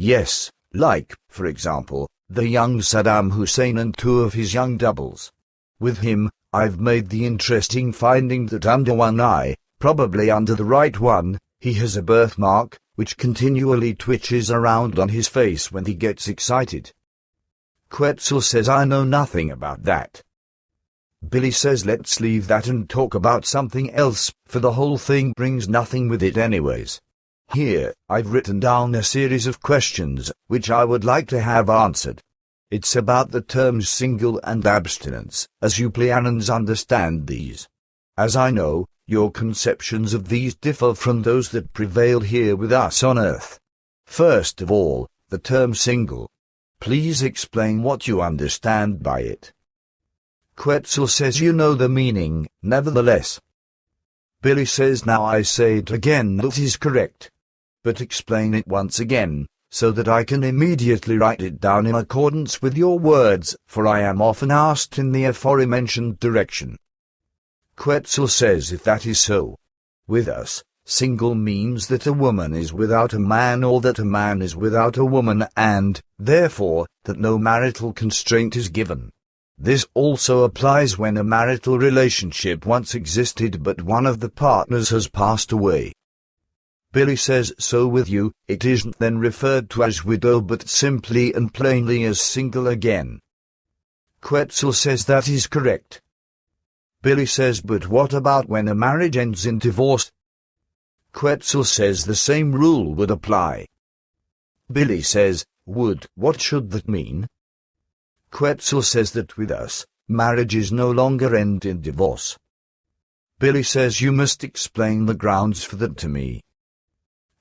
Yes, like, for example, the young Saddam Hussein and two of his young doubles. With him, I've made the interesting finding that under one eye, probably under the right one, he has a birthmark, which continually twitches around on his face when he gets excited. Quetzal says I know nothing about that. Billy says let's leave that and talk about something else, for the whole thing brings nothing with it anyways. Here, I've written down a series of questions, which I would like to have answered. It's about the terms single and abstinence, as you Pleiadians understand these. As I know, your conceptions of these differ from those that prevail here with us on earth. First of all, the term single. Please explain what you understand by it. Quetzal says you know the meaning, nevertheless. Billy says now I say it again that is correct. But explain it once again, so that I can immediately write it down in accordance with your words, for I am often asked in the aforementioned direction. Quetzal says if that is so. With us, single means that a woman is without a man or that a man is without a woman and, therefore, that no marital constraint is given. This also applies when a marital relationship once existed but one of the partners has passed away. Billy says so with you, it isn't then referred to as widow but simply and plainly as single again. Quetzal says that is correct. Billy says but what about when a marriage ends in divorce? Quetzal says the same rule would apply. Billy says, what should that mean? Quetzal says that with us, marriages no longer end in divorce. Billy says you must explain the grounds for that to me.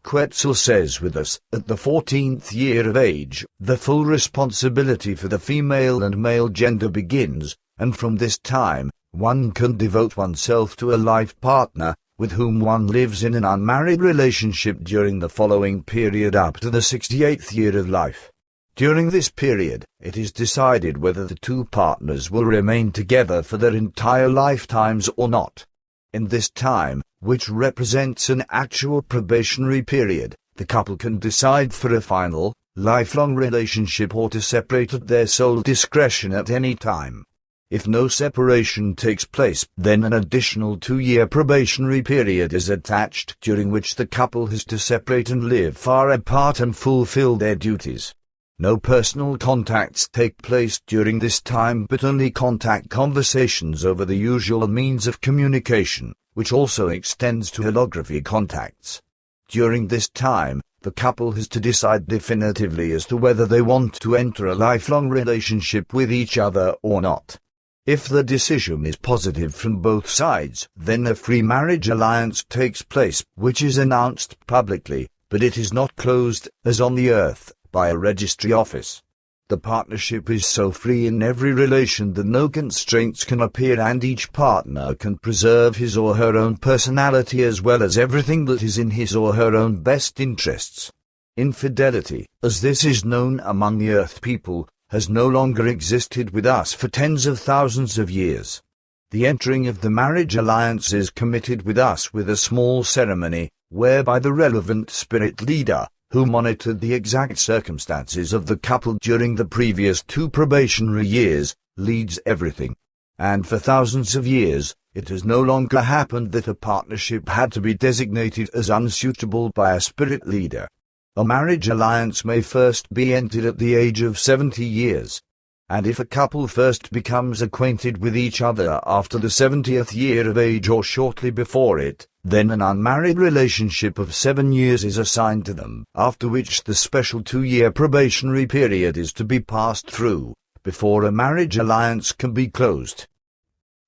Quetzal says with us, at the 14th year of age, the full responsibility for the female and male gender begins, and from this time, one can devote oneself to a life partner, with whom one lives in an unmarried relationship during the following period up to the 68th year of life. During this period, it is decided whether the two partners will remain together for their entire lifetimes or not. In this time, which represents an actual probationary period, the couple can decide for a final, lifelong relationship or to separate at their sole discretion at any time. If no separation takes place, then an additional 2-year probationary period is attached, during which the couple has to separate and live far apart and fulfill their duties. No personal contacts take place during this time but only contact conversations over the usual means of communication, which also extends to holography contacts. During this time, the couple has to decide definitively as to whether they want to enter a lifelong relationship with each other or not. If the decision is positive from both sides, then a free marriage alliance takes place, which is announced publicly, but it is not closed, as on the earth, by a registry office. The partnership is so free in every relation that no constraints can appear and each partner can preserve his or her own personality as well as everything that is in his or her own best interests. Infidelity, as this is known among the earth people, has no longer existed with us for tens of thousands of years. The entering of the marriage alliance is committed with us with a small ceremony, whereby the relevant spirit leader, who monitored the exact circumstances of the couple during the previous 2 probationary years, leads everything. And for thousands of years, it has no longer happened that a partnership had to be designated as unsuitable by a spirit leader. A marriage alliance may first be entered at the age of 70 years. And if a couple first becomes acquainted with each other after the 70th year of age or shortly before it, then an unmarried relationship of 7 years is assigned to them, after which the special 2-year probationary period is to be passed through, before a marriage alliance can be closed.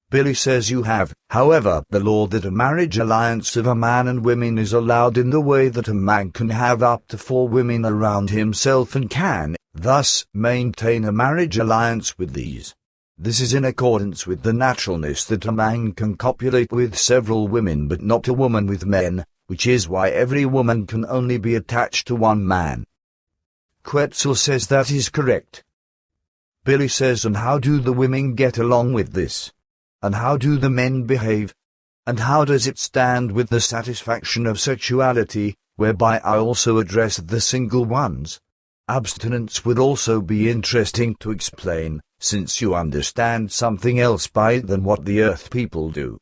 Billy says you have, however, the law that a marriage alliance of a man and women is allowed in the way that a man can have up to 4 women around himself and can, thus, maintain a marriage alliance with these. This is in accordance with the naturalness that a man can copulate with several women but not a woman with men, which is why every woman can only be attached to one man. Quetzal says that is correct. Billy says and how do the women get along with this? And how do the men behave? And how does it stand with the satisfaction of sexuality, whereby I also address the single ones? Abstinence would also be interesting to explain, since you understand something else by it than what the Earth people do.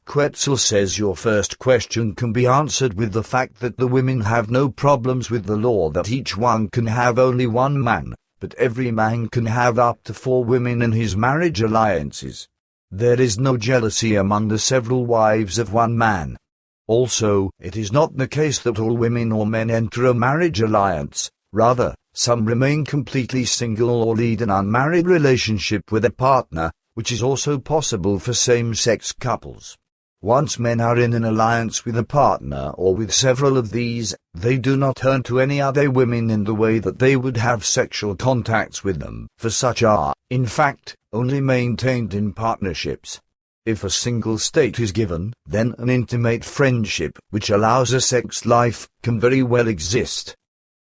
Quetzal says your first question can be answered with the fact that the women have no problems with the law that each one can have only one man, but every man can have up to 4 women in his marriage alliances. There is no jealousy among the several wives of one man. Also, it is not the case that all women or men enter a marriage alliance. Rather, some remain completely single or lead an unmarried relationship with a partner, which is also possible for same-sex couples. Once men are in an alliance with a partner or with several of these, they do not turn to any other women in the way that they would have sexual contacts with them, for such are, in fact, only maintained in partnerships. If a single state is given, then an intimate friendship, which allows a sex life, can very well exist.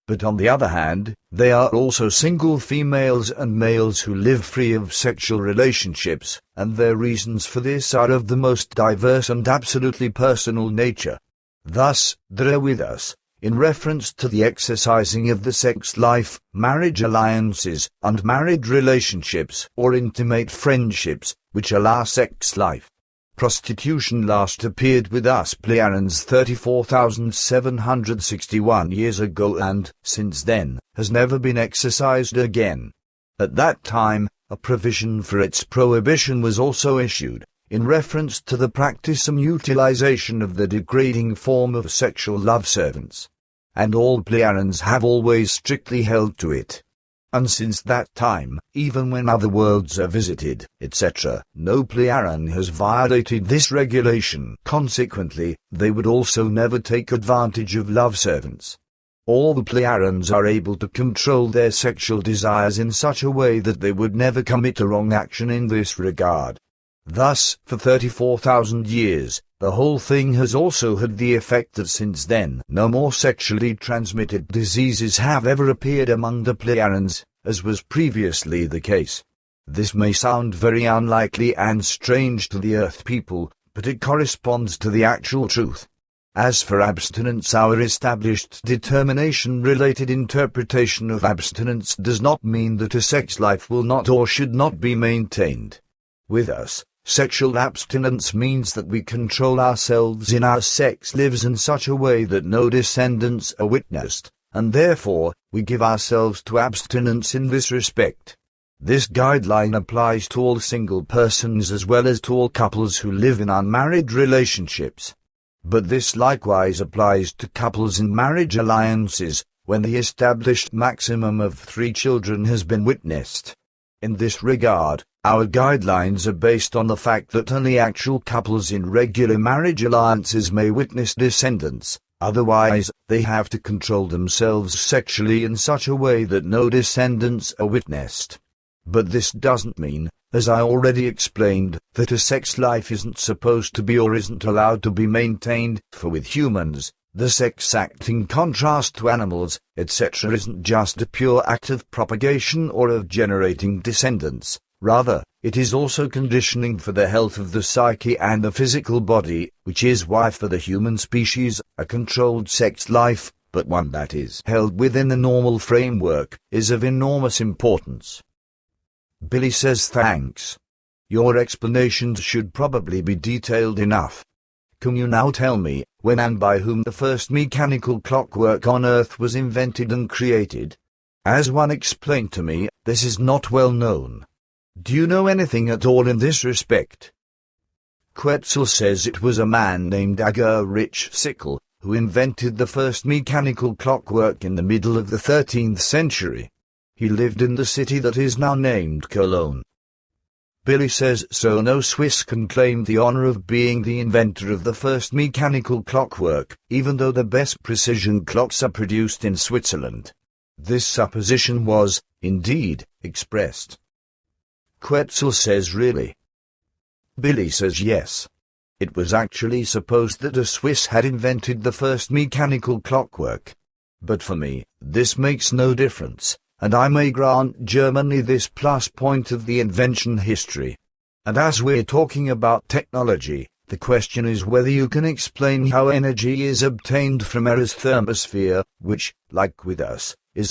But on the other hand, there are also single females and males who live free of sexual relationships, and their reasons for this are of the most diverse and absolutely personal nature. Thus, there are with us, in reference to the exercising of the sex life, marriage alliances, unmarried relationships, or intimate friendships, which allow sex life. Prostitution last appeared with us Pleiadians 34,761 years ago and, since then, has never been exercised again. At that time, a provision for its prohibition was also issued, in reference to the practice and utilization of the degrading form of sexual love servants. And all Pleiadians have always strictly held to it. And since that time, even when other worlds are visited, etc., no Pleiadian has violated this regulation. Consequently, they would also never take advantage of love servants. All the Pleiadians are able to control their sexual desires in such a way that they would never commit a wrong action in this regard. Thus, for 34,000 years, the whole thing has also had the effect that since then no more sexually transmitted diseases have ever appeared among the Pleiadians, as was previously the case. This may sound very unlikely and strange to the Earth people, but it corresponds to the actual truth. As for abstinence, our established determination-related interpretation of abstinence does not mean that a sex life will not or should not be maintained. With us, sexual abstinence means that we control ourselves in our sex lives in such a way that no descendants are witnessed, and therefore, we give ourselves to abstinence in this respect. This guideline applies to all single persons as well as to all couples who live in unmarried relationships. But this likewise applies to couples in marriage alliances, when the established maximum of 3 children has been witnessed. In this regard, our guidelines are based on the fact that only actual couples in regular marriage alliances may witness descendants, otherwise, they have to control themselves sexually in such a way that no descendants are witnessed. But this doesn't mean, as I already explained, that a sex life isn't supposed to be or isn't allowed to be maintained, for with humans, the sex act in contrast to animals, etc. isn't just a pure act of propagation or of generating descendants. Rather, it is also conditioning for the health of the psyche and the physical body, which is why for the human species, a controlled sex life, but one that is held within the normal framework, is of enormous importance. Billy says thanks. Your explanations should probably be detailed enough. Can you now tell me, when and by whom the first mechanical clockwork on Earth was invented and created? As one explained to me, this is not well known. Do you know anything at all in this respect? Quetzal says it was a man named WWIII who invented the first mechanical clockwork in the middle of the 13th century. He lived in the city that is now named Cologne. Billy says so no Swiss can claim the honor of being the inventor of the first mechanical clockwork, even though the best precision clocks are produced in Switzerland. This supposition was, indeed, expressed. Quetzal says really? Billy says yes. It was actually supposed that a Swiss had invented the first mechanical clockwork. But for me, this makes no difference, and I may grant Germany this plus point of the invention history. And as we're talking about technology, the question is whether you can explain how energy is obtained from Earth's thermosphere, which, like with us, is